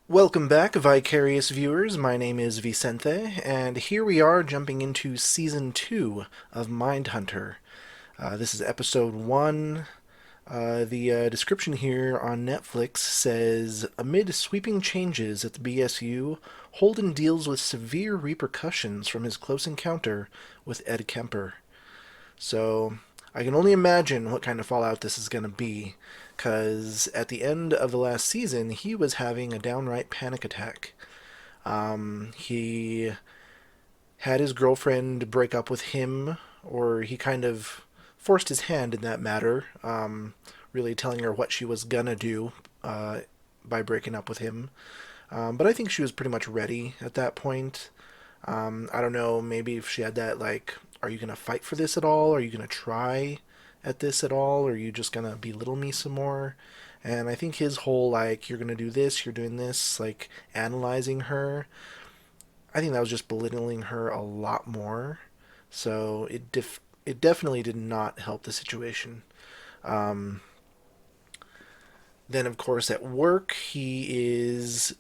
Welcome back, Vicarious viewers. My name is Vicente, and here we are jumping into Season 2 of Mindhunter. This is Episode 1. The description here on Netflix says, amid sweeping changes at the BSU, Holden deals with severe repercussions from his close encounter with Ed Kemper. So I can only imagine what kind of fallout this is going to be, because at the end of the last season, he was having a downright panic attack. He had his girlfriend break up with him, or he kind of forced his hand in that matter, really telling her what she was gonna do by breaking up with him. But I think she was pretty much ready at that point. I don't know, maybe if she had that, like, are you going to fight for this at all? Are you going to try at this at all? Or are you just going to belittle me some more? And I think his whole, like, you're going to do this, you're doing this, like, analyzing her, I think that was just belittling her a lot more. So it definitely did not help the situation. Um, then, of course, at work, he is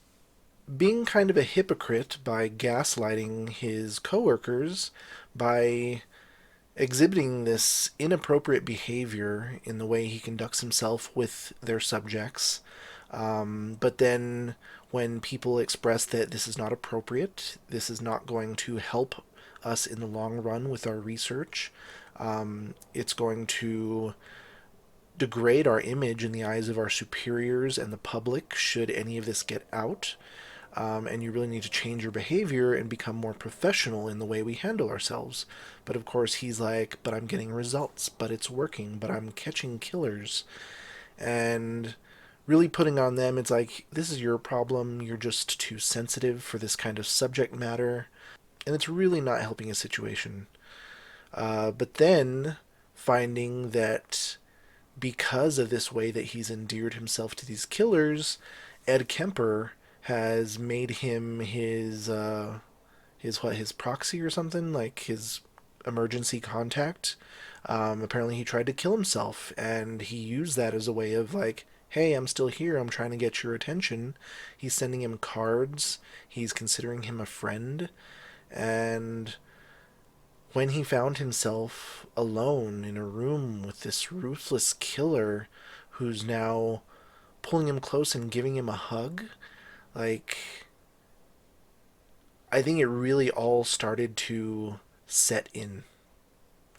being kind of a hypocrite by gaslighting his coworkers by exhibiting this inappropriate behavior in the way he conducts himself with their subjects. But then, when people express that this is not appropriate, this is not going to help us in the long run with our research, it's going to degrade our image in the eyes of our superiors and the public should any of this get out. And you really need to change your behavior and become more professional in the way we handle ourselves. But of course, he's like, but I'm getting results, but it's working, but I'm catching killers. And really putting on them, it's like, this is your problem, you're just too sensitive for this kind of subject matter. And it's really not helping a situation. But then finding that because of this way that he's endeared himself to these killers, Ed Kemper has made him his proxy or something, like his emergency contact. Apparently he tried to kill himself, and he used that as a way of like, hey, I'm still here, I'm trying to get your attention. He's sending him cards, he's considering him a friend, and when he found himself alone in a room with this ruthless killer who's now pulling him close and giving him a hug, like, I think it really all started to set in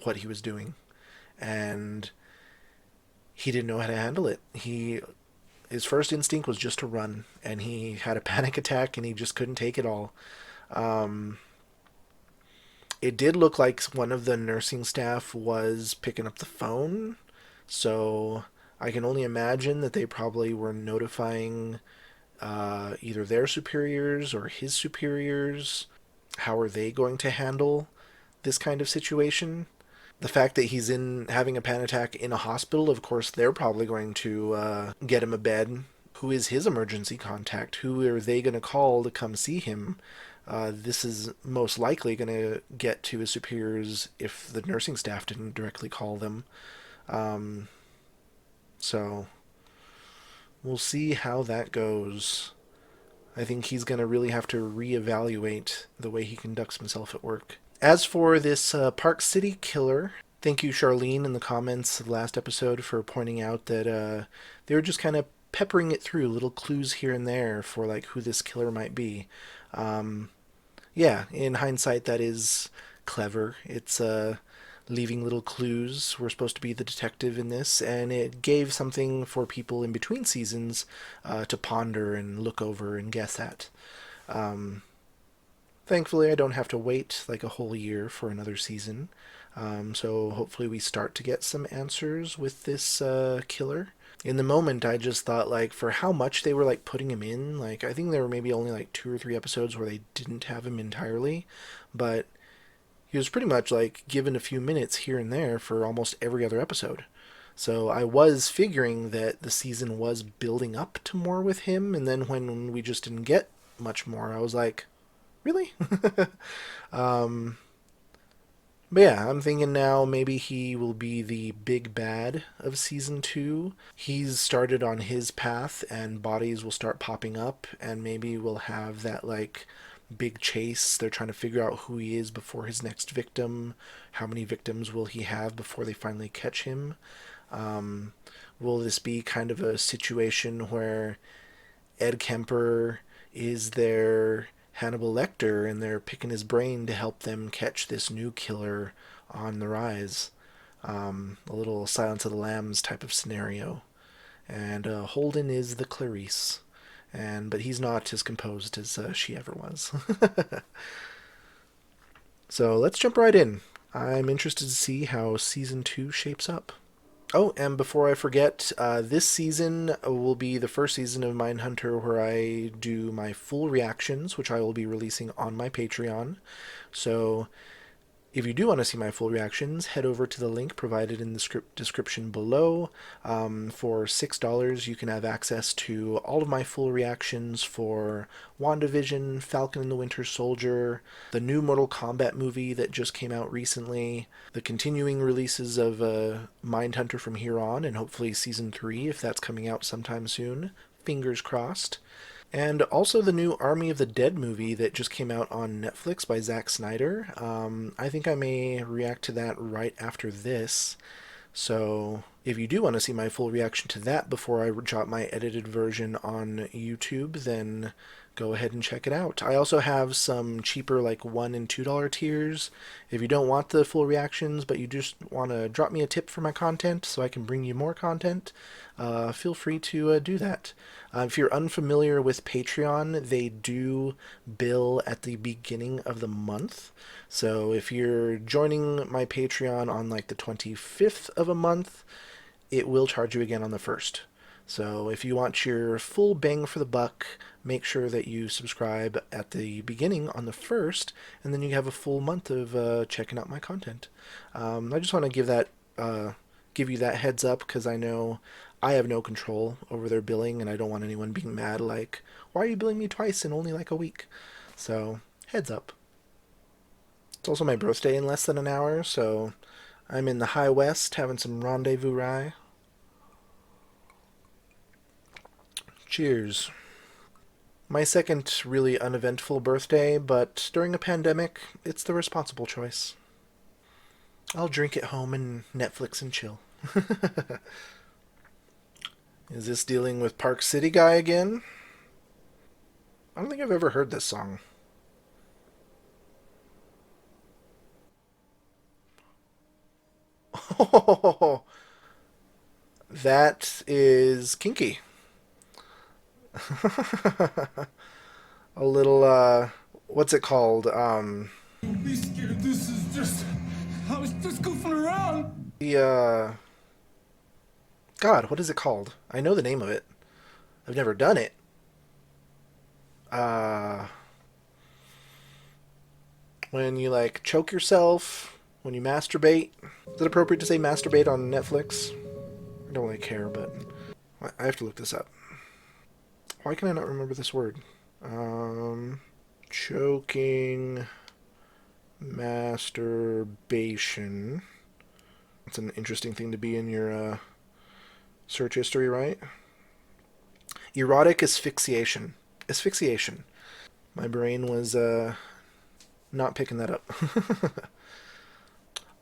what he was doing, and he didn't know how to handle it. His first instinct was just to run, and he had a panic attack, and he just couldn't take it all. Um, it did look like one of the nursing staff was picking up the phone, so I can only imagine that they probably were notifying either their superiors or his superiors. How are they going to handle this kind of situation? The fact that he's in having a panic attack in a hospital, of course, they're probably going to get him a bed. Who is his emergency contact? Who are they going to call to come see him? This is most likely going to get to his superiors if the nursing staff didn't directly call them. Um, so we'll see how that goes. I think he's going to really have to reevaluate the way he conducts himself at work. As for this Park City killer, thank you, Charlene, in the comments of the last episode for pointing out that they were just kind of peppering it through little clues here and there for like who this killer might be. Yeah, in hindsight, that is clever. It's leaving little clues. We're supposed to be the detective in this, and it gave something for people in between seasons to ponder and look over and guess at. Um, Thankfully, I don't have to wait like a whole year for another season. So hopefully, we start to get some answers with this killer. In the moment, I just thought, like, for how much they were like putting him in, like, I think there were maybe only like 2 or 3 episodes where they didn't have him entirely, but he was pretty much like given a few minutes here and there for almost every other episode. So I was figuring that the season was building up to more with him, and then when we just didn't get much more, I was like, really? um, But yeah, I'm thinking now maybe he will be the big bad of season 2. He's started on his path and bodies will start popping up, and maybe we'll have that like big chase. They're trying to figure out who he is before his next victim. How many victims will he have before they finally catch him? Um, will this be kind of a situation where Ed Kemper is their Hannibal Lecter and they're picking his brain to help them catch this new killer on the rise? A little Silence of the Lambs type of scenario. And Holden is the Clarice, but he's not as composed as she ever was. So let's jump right in. I'm interested to see how season 2 shapes up. Oh, and before I forget, this season will be the first season of Mindhunter where I do my full reactions, which I will be releasing on my Patreon. So if you do want to see my full reactions, head over to the link provided in the description below. For $6, you can have access to all of my full reactions for WandaVision, Falcon and the Winter Soldier, the new Mortal Kombat movie that just came out recently, the continuing releases of Mindhunter from here on, and hopefully Season 3 if that's coming out sometime soon. Fingers crossed. And also the new Army of the Dead movie that just came out on Netflix by Zack Snyder. I think I may react to that right after this. So if you do want to see my full reaction to that before I drop my edited version on YouTube, then go ahead and check it out. I also have some cheaper like $1 and $2 tiers. If you don't want the full reactions, but you just want to drop me a tip for my content so I can bring you more content, feel free to do that. If you're unfamiliar with Patreon, they do bill at the beginning of the month. So if you're joining my Patreon on like the 25th of a month, it will charge you again on the 1st. So if you want your full bang for the buck, make sure that you subscribe at the beginning on the 1st, and then you have a full month of checking out my content. I just want to give you that heads up because I know I have no control over their billing, and I don't want anyone being mad like, why are you billing me twice in only like a week? So heads up. It's also my birthday in less than an hour, so I'm in the High West having some rendezvous rye. Cheers. My second really uneventful birthday, but during a pandemic, it's the responsible choice. I'll drink at home and Netflix and chill. Is this dealing with Park City Guy again? I don't think I've ever heard this song. Oh, that is kinky. A little, what's it called? Be scared. This is just. I was just goofing around. God, what is it called? I know the name of it. I've never done it. Uh, when you, like, choke yourself, when you masturbate. Is it appropriate to say masturbate on Netflix? I don't really care, but I have to look this up. Why can I not remember this word? Choking masturbation. That's an interesting thing to be in your search history, right? Erotic asphyxiation. Asphyxiation. My brain was not picking that up.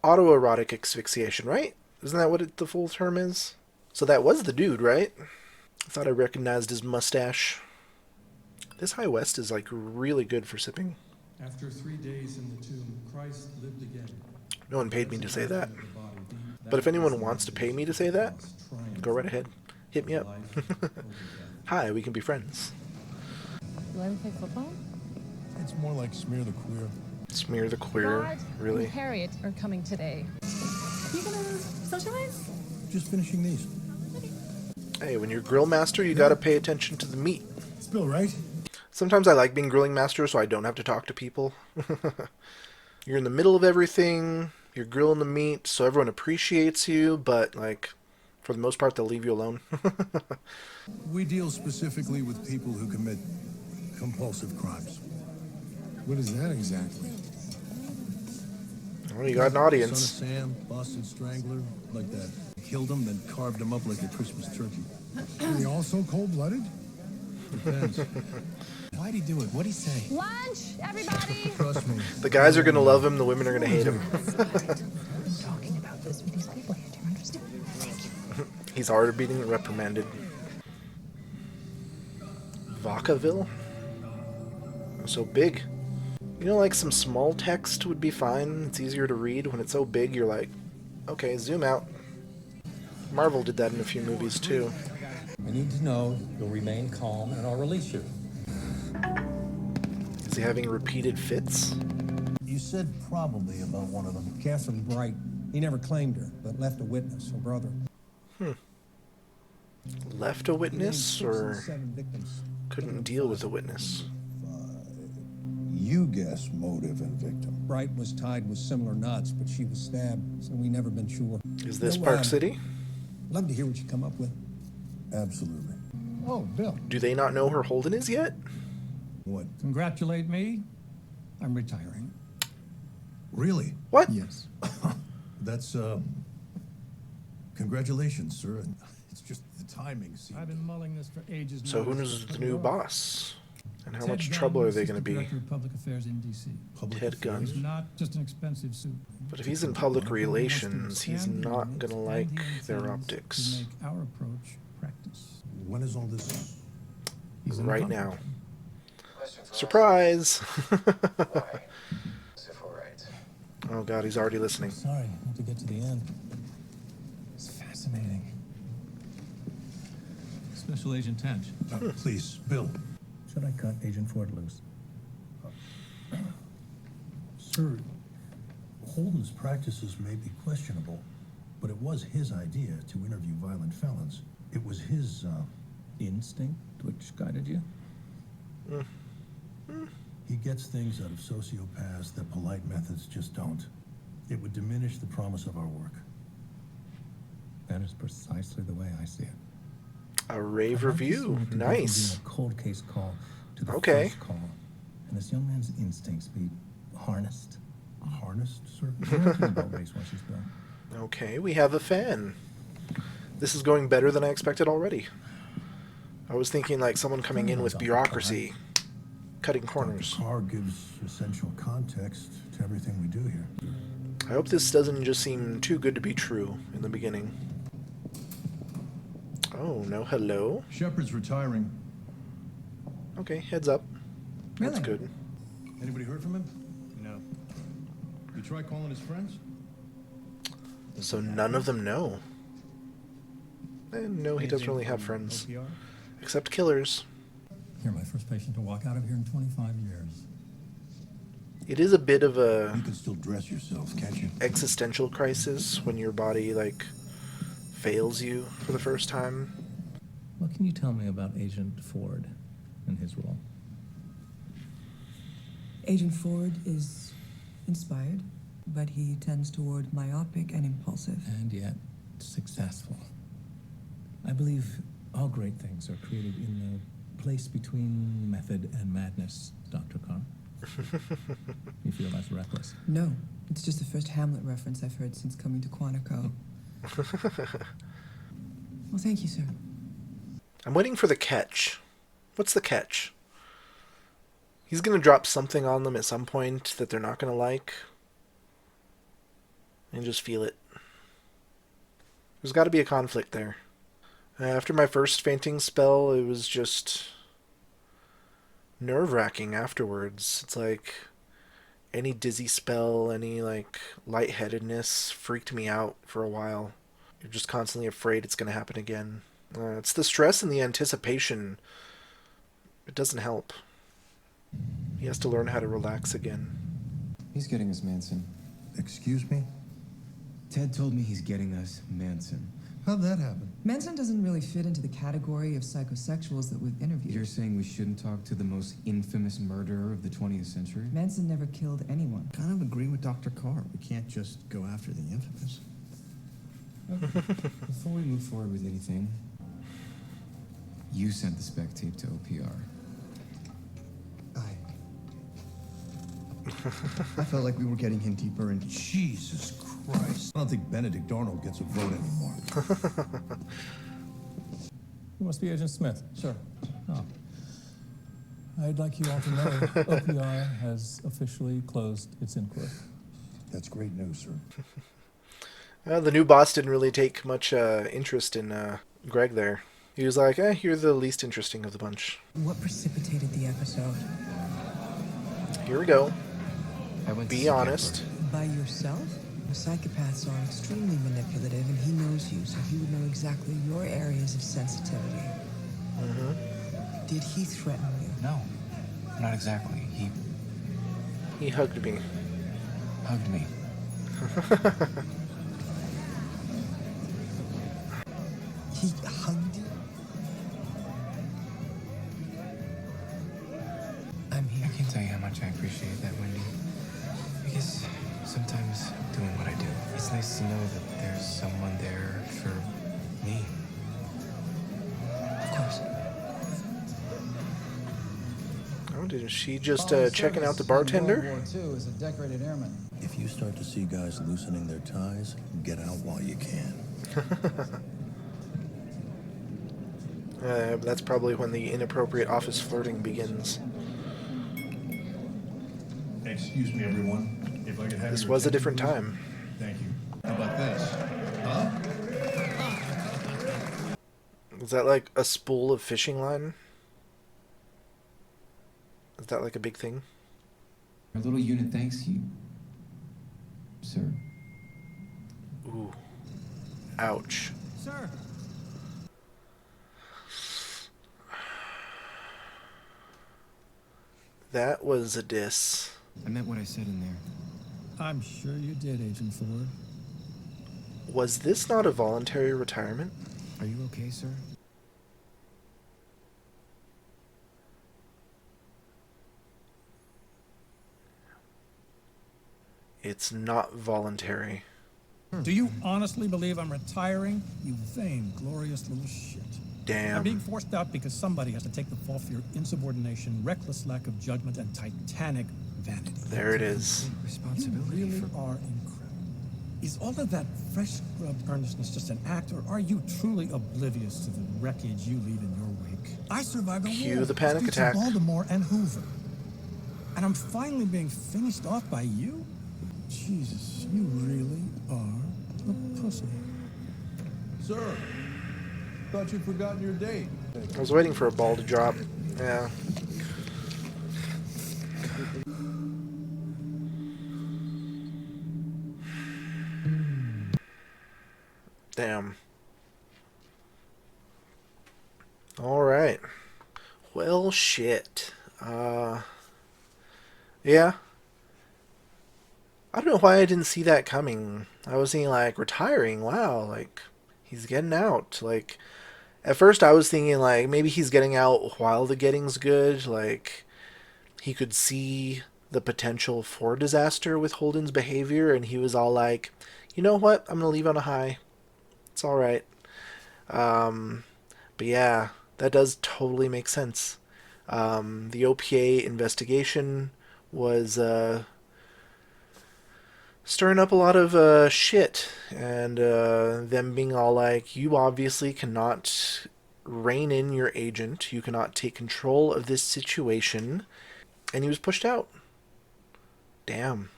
Autoerotic asphyxiation, right? Isn't that what the full term is? So that was the dude, right? I thought I recognized his mustache. This High West is like really good for sipping. After 3 days in the tomb, Christ lived again. No one paid me to say that. But if anyone wants to pay me to say that, go right ahead. Hit me up. Hi, we can be friends. You want to play football? It's more like smear the queer. Smear the queer? God Really? and Harriet are coming today. You gonna socialize? Just finishing these. Hey, when you're grill master, you gotta pay attention to the meat. Spill, right? Sometimes I like being grilling master so I don't have to talk to people. You're in the middle of everything, you're grilling the meat so everyone appreciates you, but like for the most part they'll leave you alone. We deal specifically with people who commit compulsive crimes. What is that exactly? Well, you got an Son audience. of Sam, Boston Strangler, like that. Killed him, then carved him up like a Christmas turkey. Are they also cold-blooded? Depends. Why'd he do it? What'd he say? Lunch, everybody! Trust me. The guys are gonna love him, the women are gonna hate him. Talking about this with these people here. Do you understand? Thank you. He's already being reprimanded. Vacaville? So big. You know, like some small text would be fine. It's easier to read. When it's so big, you're like, okay, zoom out. Marvel did that in a few movies too. I need to know you'll remain calm and I'll release you. Is he having repeated fits? You said probably about one of them. Catherine Bright. He never claimed her, but left a witness, her brother. Left a witness, He named 6 and or 7 victims. couldn't deal with a witness? You guess motive and victim. Bright was tied with similar knots, but she was stabbed, so we never been sure. Is this No, Park City? Love to hear what you come up with. Absolutely. Oh, Bill. Do they not know who Holden is yet? What? Congratulate me. I'm retiring. Really? What? Yes. That's, congratulations, sir. It's just the timing seemed... I've been mulling this for ages now. So who's the new boss? And how much Ted trouble Gunn, are they going to Assistant be? Director of Public Affairs in D.C. Public Ted affairs. Gunn. Not just an expensive suit. But if he's in public relations, he's not going to like their To optics. make our approach practice. When is all this? He's in Right public. now. Surprise! Why? As if we're right. Oh god, he's already listening. Sorry, I have to get to the end. It's fascinating. Special Agent Tench. Please, Bill. Should I cut Agent Ford loose? Sir, Holden's practices may be questionable, but it was his idea to interview violent felons. It was his, Instinct which guided you? He gets things out of sociopaths that polite methods just don't. It would diminish the promise of our work. That is precisely the way I see it. A rave review. I'd like to see Nice. a cold case call to the Okay. first call, and this young man's instincts be harnessed. Harnessed, sir? Anything about race once he's grown. Okay, we have a fan. This is going better than I expected already. I was thinking like someone coming in with bureaucracy, cutting corners. The car gives essential context to everything we do here. I hope this doesn't just seem too good to be true in the beginning. Oh, no hello? Shepard's retiring. Okay, heads up. That's Really? good. Anybody heard from him? No. You try calling his friends? So none of them know. And no, he doesn't really have friends. Except killers. You're my first patient to walk out of here in 25 years. It is a bit of a You can still dress yourself, can't you? existential crisis when your body, like, fails you for the first time. What can you tell me about Agent Ford and his role? Agent Ford is inspired, but he tends toward myopic and impulsive. And yet successful. I believe all great things are created in the place between method and madness, Dr. Carr. You feel that's reckless? No, it's just the first Hamlet reference I've heard since coming to Quantico. Well, thank you, sir. I'm waiting for the catch. What's the catch? He's gonna drop something on them at some point that they're not gonna like. And just feel it. There's gotta be a conflict there. After my first fainting spell, it was just nerve-wracking afterwards. It's like any dizzy spell, any like lightheadedness freaked me out for a while. You're just constantly afraid it's going to happen again. It's the stress and the anticipation. It doesn't help. He has to learn how to relax again. He's getting us Manson. Excuse me? Ted told me he's getting us Manson. How'd that happen? Manson doesn't really fit into the category of psychosexuals that we've interviewed. You're saying we shouldn't talk to the most infamous murderer of the 20th century? Manson never killed anyone. Kind of agree with Dr. Carr. We can't just go after the infamous. Before we move forward with anything, you sent the spec tape to OPR. I felt like we were getting him deeper into... Jesus Christ. I don't think Benedict Arnold gets a vote anymore. You must be Agent Smith. Sure. Oh. I'd like you all to know OPR has officially closed its inquiry. That's great news, sir. The new boss didn't really take much interest in Greg there. He was like, you're the least interesting of the bunch. What precipitated the episode? Here we go. I went to Be see honest. By yourself? Psychopaths are extremely manipulative, and he knows you, so he would know exactly your areas of sensitivity. Mm-hmm. Did he threaten you? No, not exactly. He hugged me. Hugged me. He hugged you? I'm here. I can't tell you how much I appreciate that, Wendy. Because sometimes doing what I do, it's nice to know that there's someone there for me. Of course. Oh, did she just checking out the bartender? World War II as a decorated airman. If you start to see guys loosening their ties, get out while you can. That's probably when the inappropriate office flirting begins. Excuse me, everyone. If I could have This your was a attention, different please. time. Thank you. How about this? Huh? Is that like a spool of fishing line? Is that like a big thing? Our little unit thanks you, sir. Ooh. Ouch. Sir. That was a diss. I meant what I said in there. I'm sure you did, Agent Ford. Was this not a voluntary retirement? Are you okay, sir? It's not voluntary. Do you honestly believe I'm retiring? You vain, glorious little shit. I'm being Damn. forced out because somebody has to take the fall for your insubordination, reckless lack of judgment, and titanic vanity. There it is. Responsibility. You really are incredible. Is all of that fresh-scrubbed earnestness just an act, or are you truly oblivious to the wreckage you leave in your wake? I survived a Cue war. the panic Streets of attack. Baltimore and Hoover. And I'm finally being finished off by you? Jesus, you really are a pussy. Sir, thought you'd forgotten your date. I was waiting for a ball to drop. Yeah. Damn. Alright. Well, shit. Yeah. I don't know why I didn't see that coming. I was thinking, like, retiring. Wow, like, he's getting out. Like, at first I was thinking, like, maybe he's getting out while the getting's good. Like, he could see the potential for disaster with Holden's behavior, and he was all like, you know what? I'm gonna leave on a high. It's alright. But yeah, that does totally make sense. The OPA investigation was stirring up a lot of shit, and them being all like, you obviously cannot rein in your agent, you cannot take control of this situation, and he was pushed out. Damn.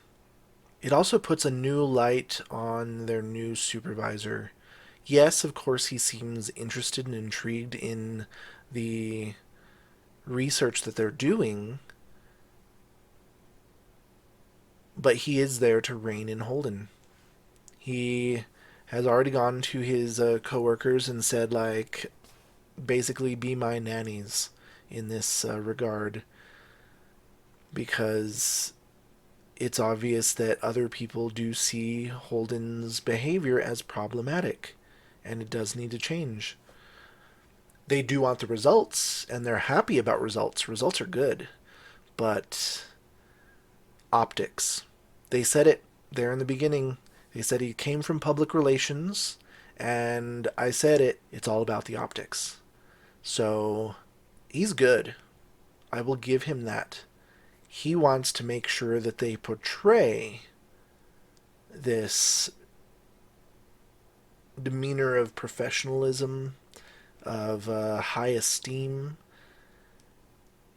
It also puts a new light on their new supervisor. Yes, of course, he seems interested and intrigued in the research that they're doing, but he is there to rein in Holden. He has already gone to his coworkers and said, like, basically, be my nannies in this regard, because it's obvious that other people do see Holden's behavior as problematic, and it does need to change. They do want the results, and they're happy about results. Results are good, but optics. They said it there in the beginning. They said he came from public relations, and I said it. It's all about the optics. So he's good. I will give him that. he wants to make sure that they portray this demeanor of professionalism, of high esteem,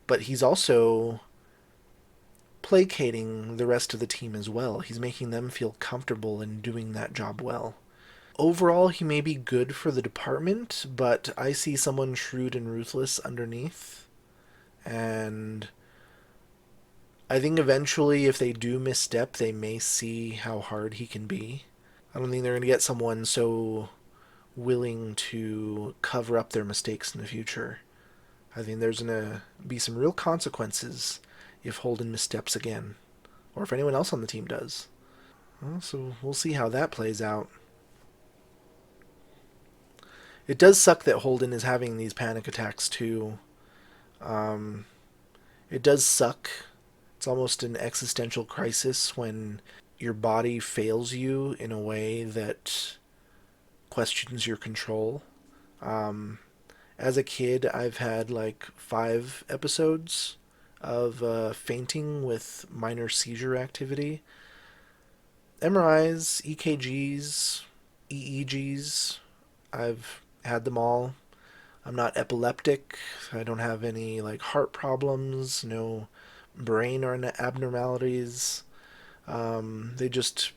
but he's also placating the rest of the team as well. He's making them feel comfortable in doing that job well. Overall, he may be good for the department, but I see someone shrewd and ruthless underneath. And I think eventually, if they do misstep, they may see how hard he can be. I don't think they're going to get someone so willing to cover up their mistakes in the future. I think there's going to be some real consequences if Holden missteps again, or if anyone else on the team does. Well, so we'll see how that plays out. It does suck that Holden is having these panic attacks too. It does suck. It's almost an existential crisis when your body fails you in a way that questions your control. As a kid, I've had like 5 episodes of fainting with minor seizure activity. MRIs, EKGs, EEGs, I've had them all. I'm not epileptic. I don't have any like heart problems, no brain or abnormalities. They just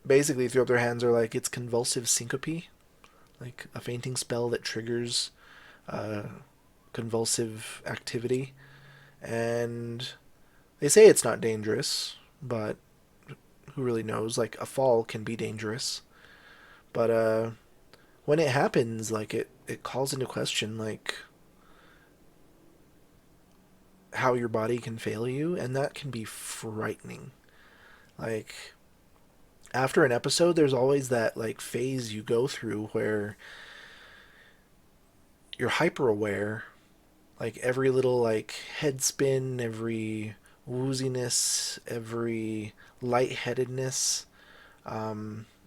basically throw up their hands are like it's convulsive syncope, like a fainting spell that triggers convulsive activity. And they say it's not dangerous, but who really knows? Like a fall can be dangerous. But when it happens, like it calls into question like how your body can fail you, and that can be frightening. Like after an episode, there's always that like phase you go through where you're hyper aware, like every little like head spin, every wooziness, every lightheadedness,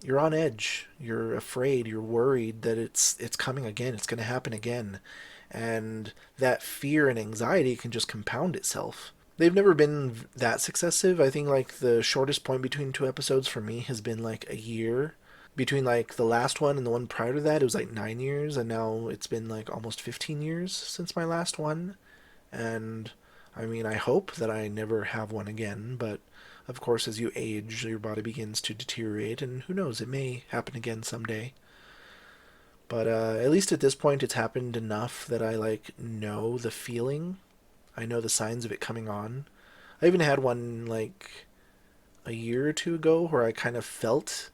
you're on edge. You're afraid. You're worried that it's coming again. It's going to happen again, and that fear and anxiety can just compound itself. They've never been that successive. I think like the shortest point between 2 episodes for me has been like a year. Between like the last one and the one prior to that, it was like 9 years, and now it's been like almost 15 years since my last one. And I mean, I hope that I never have one again, but of course, as you age, your body begins to deteriorate, and who knows, it may happen again someday. But at least at this point, it's happened enough that I like know the feeling. I know the signs of it coming on. I even had one like a year or 2 ago where I kind of felt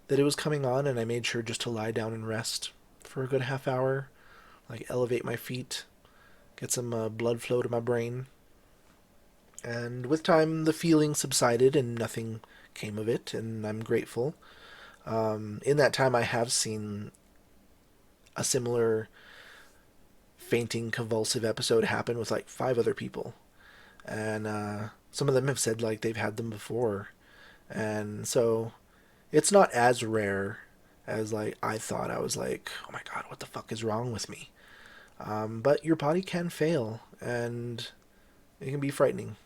that it was coming on, and I made sure just to lie down and rest for a good half hour, like elevate my feet, get some blood flow to my brain. And with time, the feeling subsided and nothing came of it, and I'm grateful. In that time, I have seen a similar fainting convulsive episode happen with like 5 other people. And some of them have said like they've had them before. And so it's not as rare as like I thought. I was like, oh my god, what the fuck is wrong with me? But your body can fail, and it can be frightening.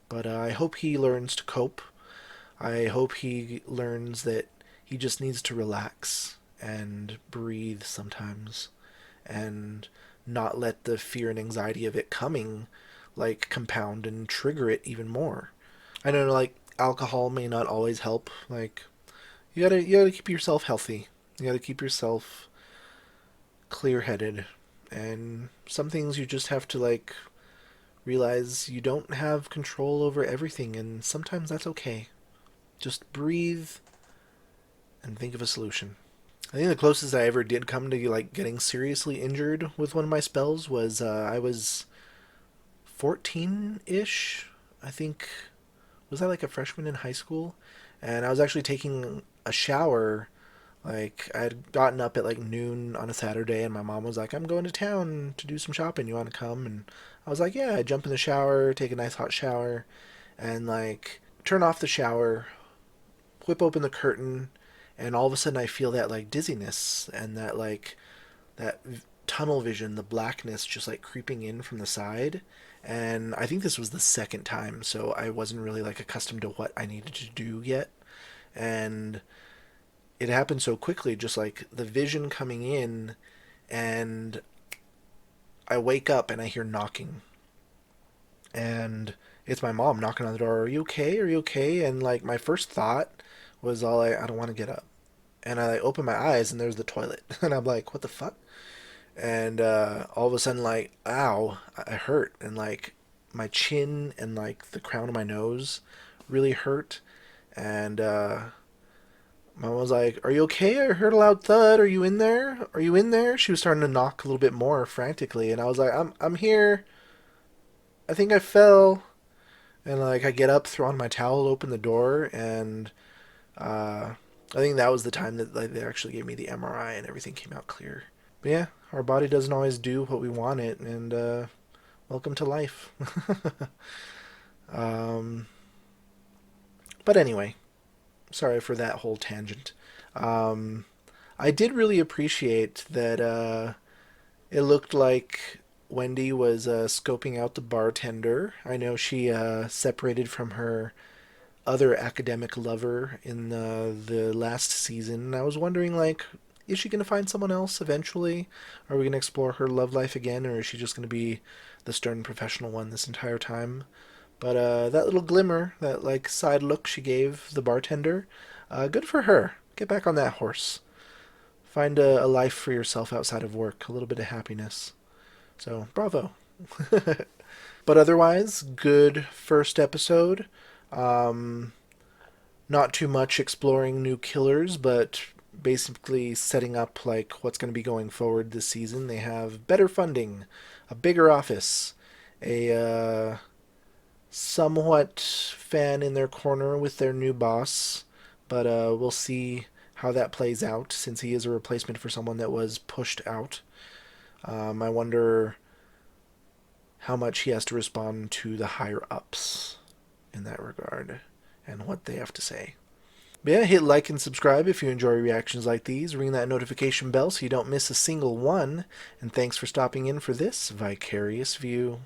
But I hope he learns to cope. I hope he learns that he just needs to relax and breathe sometimes, and not let the fear and anxiety of it coming like compound and trigger it even more. I know like alcohol may not always help. Like you gotta keep yourself healthy. You gotta keep yourself clear-headed, and some things you just have to like realize you don't have control over everything, and sometimes that's okay. Just breathe and think of a solution. I think the closest I ever did come to like getting seriously injured with one of my spells was I was 14-ish. I think was I like a freshman in high school, and I was actually taking a shower. Like I had gotten up at like noon on a Saturday, and my mom was like, "I'm going to town to do some shopping. You want to come?" And I was like, "Yeah." I jump in the shower, take a nice hot shower, and like turn off the shower, whip open the curtain, and all of a sudden I feel that like dizziness and that like that tunnel vision, the blackness just like creeping in from the side. And I think this was the second time, so I wasn't really like accustomed to what I needed to do yet. And it happened so quickly, just like the vision coming in, and I wake up and I hear knocking. And it's my mom knocking on the door. Are you okay? Are you okay? And like my first thought was I don't want to get up. And I like, open my eyes and there's the toilet. And I'm like, what the fuck? And all of a sudden, like, ow, I hurt. And like my chin and like the crown of my nose really hurt. And Mom was like, are you okay? I heard a loud thud. Are you in there? Are you in there? She was starting to knock a little bit more frantically. And I was like, I'm here. I think I fell. And like I get up, throw on my towel, open the door, and I think that was the time that like, they actually gave me the MRI and everything came out clear. But yeah, our body doesn't always do what we want it, and welcome to life. But anyway, sorry for that whole tangent. I did really appreciate that it looked like Wendy was scoping out the bartender. I know she separated from her other academic lover in the last season. And I was wondering, like, is she going to find someone else eventually? Are we going to explore her love life again, or is she just going to be the stern professional one this entire time? But that little glimmer, that like side look she gave the bartender, good for her. Get back on that horse. Find a life for yourself outside of work, a little bit of happiness. So, bravo. But otherwise, good first episode. Not too much exploring new killers, but basically setting up like what's going to be going forward this season. They have better funding, a bigger office, a somewhat fan in their corner with their new boss, but we'll see how that plays out since he is a replacement for someone that was pushed out. I wonder how much he has to respond to the higher ups in that regard and what they have to say. But yeah, hit like and subscribe if you enjoy reactions like these. Ring that notification bell so you don't miss a single one. And thanks for stopping in for this Vicarious View.